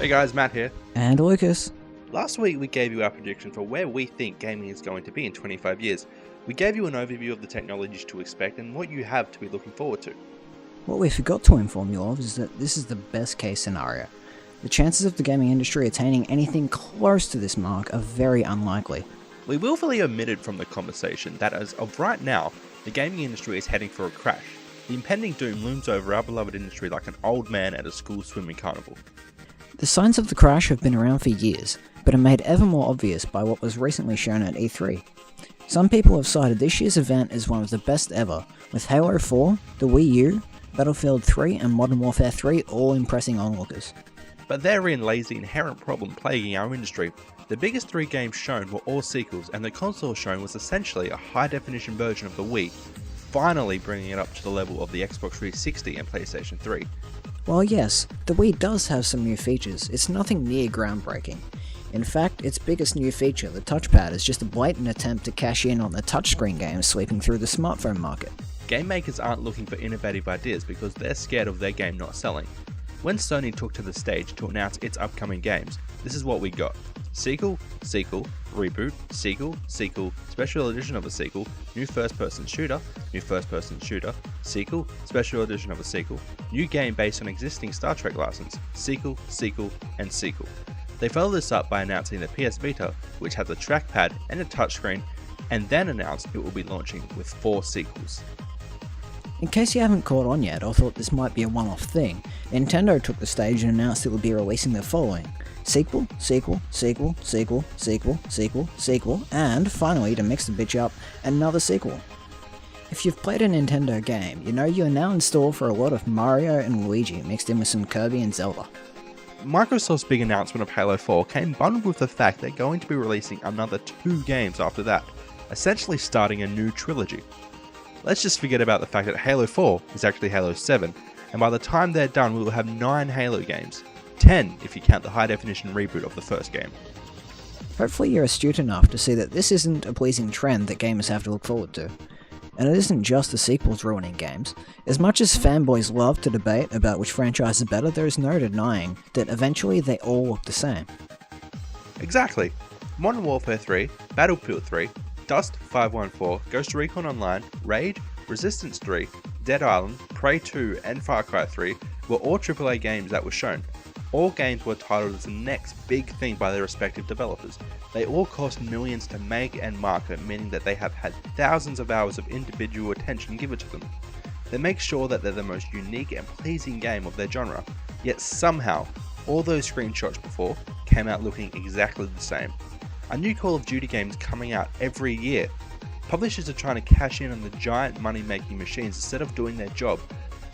Hey guys, Matt here. And Lucas. Last week we gave you our prediction for where we think gaming is going to be in 25 years. We gave you an overview of the technologies to expect and what you have to be looking forward to. What we forgot to inform you of is that this is the best case scenario. The chances of the gaming industry attaining anything close to this mark are very unlikely. We willfully omitted from the conversation that as of right now, the gaming industry is heading for a crash. The impending doom looms over our beloved industry like an old man at a school swimming carnival. The signs of the crash have been around for years, but are made ever more obvious by what was recently shown at E3. Some people have cited this year's event as one of the best ever, with Halo 4, the Wii U, Battlefield 3 and Modern Warfare 3 all impressing onlookers. But therein lays the inherent problem plaguing our industry. The biggest three games shown were all sequels, and the console shown was essentially a high-definition version of the Wii, finally bringing it up to the level of the Xbox 360 and PlayStation 3. While yes, the Wii does have some new features, it's nothing near groundbreaking. In fact, its biggest new feature, the touchpad, is just a blatant attempt to cash in on the touchscreen games sweeping through the smartphone market. Game makers aren't looking for innovative ideas because they're scared of their game not selling. When Sony took to the stage to announce its upcoming games, this is what we got. Sequel, reboot, sequel, special edition of a sequel, new first-person shooter, sequel, special edition of a sequel, new game based on existing Star Trek license, sequel, and sequel. They followed this up by announcing the PS Vita, which has a trackpad and a touchscreen, and then announced it will be launching with 4 sequels. In case you haven't caught on yet or thought this might be a one-off thing, Nintendo took the stage and announced it would be releasing the following: sequel, and finally, to mix the bitch up, another sequel. If you've played a Nintendo game, you know you are now in store for a lot of Mario and Luigi mixed in with some Kirby and Zelda. Microsoft's big announcement of Halo 4 came bundled with the fact they're going to be releasing another 2 games after that, essentially starting a new trilogy. Let's just forget about the fact that Halo 4 is actually Halo 7, and by the time they're done we will have 9 Halo games. 10 if you count the high-definition reboot of the first game. Hopefully you're astute enough to see that this isn't a pleasing trend that gamers have to look forward to. And it isn't just the sequels ruining games. As much as fanboys love to debate about which franchise is better, there is no denying that eventually they all look the same. Exactly. Modern Warfare 3, Battlefield 3, Dust 514, Ghost Recon Online, Raid, Resistance 3, Dead Island, Prey 2 and Far Cry 3 were all AAA games that were shown. All games were titled as the next big thing by their respective developers. They all cost millions to make and market, meaning that they have had thousands of hours of individual attention given to them. They make sure that they're the most unique and pleasing game of their genre, yet somehow, all those screenshots before came out looking exactly the same. A new Call of Duty game is coming out every year. Publishers are trying to cash in on the giant money-making machines instead of doing their job.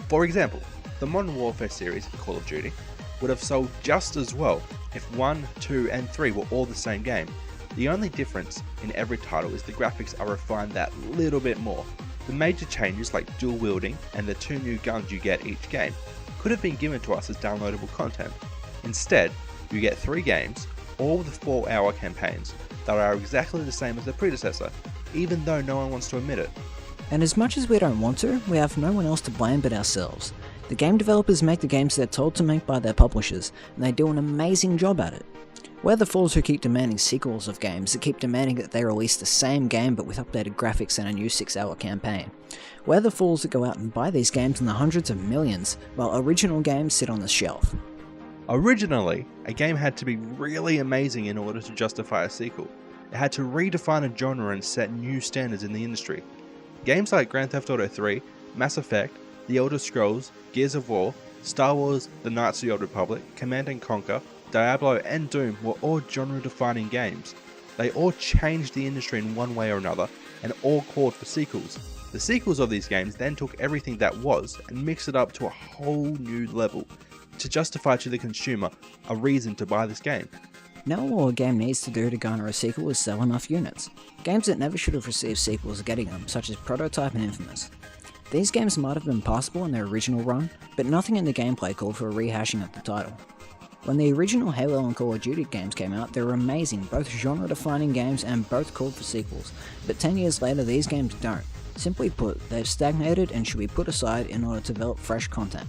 For example, the Modern Warfare series, Call of Duty, would have sold just as well if 1, 2 and 3 were all the same game. The only difference in every title is the graphics are refined that little bit more. The major changes like dual wielding and the 2 new guns you get each game could have been given to us as downloadable content. Instead, you get 3 games, all with 4-hour campaigns that are exactly the same as their predecessor, even though no one wants to admit it. And as much as we don't want to, we have no one else to blame but ourselves. The game developers make the games they're told to make by their publishers, and they do an amazing job at it. We're the fools who keep demanding sequels of games, that keep demanding that they release the same game but with updated graphics and a new 6-hour campaign. We're the fools that go out and buy these games in the hundreds of millions, while original games sit on the shelf. Originally, a game had to be really amazing in order to justify a sequel. It had to redefine a genre and set new standards in the industry. Games like Grand Theft Auto 3, Mass Effect, The Elder Scrolls, Gears of War, Star Wars The Knights of the Old Republic, Command & Conquer, Diablo and Doom were all genre-defining games. They all changed the industry in one way or another, and all called for sequels. The sequels of these games then took everything that was and mixed it up to a whole new level, to justify to the consumer a reason to buy this game. Now all a game needs to do to garner a sequel is sell enough units. Games that never should have received sequels are getting them, such as Prototype and Infamous. These games might have been passable in their original run, but nothing in the gameplay called for a rehashing of the title. When the original Halo and Call of Duty games came out, they were amazing, both genre-defining games and both called for sequels, but 10 years later these games don't. Simply put, they've stagnated and should be put aside in order to develop fresh content.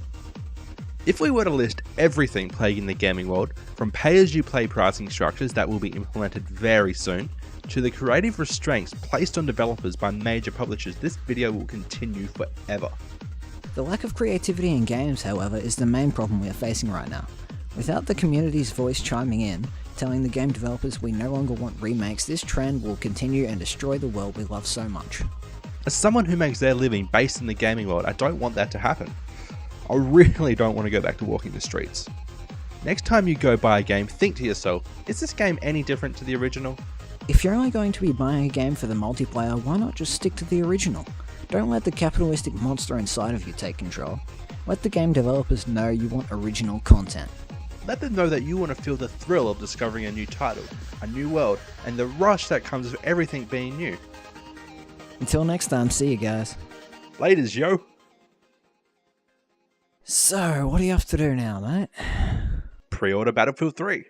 If we were to list everything plaguing the gaming world, from pay-as-you-play pricing structures that will be implemented very soon, to the creative restraints placed on developers by major publishers, this video will continue forever. The lack of creativity in games, however, is the main problem we are facing right now. Without the community's voice chiming in, telling the game developers we no longer want remakes, this trend will continue and destroy the world we love so much. As someone who makes their living based in the gaming world, I don't want that to happen. I really don't want to go back to walking the streets. Next time you go buy a game, think to yourself, is this game any different to the original? If you're only going to be buying a game for the multiplayer, why not just stick to the original? Don't let the capitalistic monster inside of you take control. Let the game developers know you want original content. Let them know that you want to feel the thrill of discovering a new title, a new world, and the rush that comes with everything being new. Until next time, see you guys. Laters, yo! So, what do you have to do now, mate? Pre-order Battlefield 3.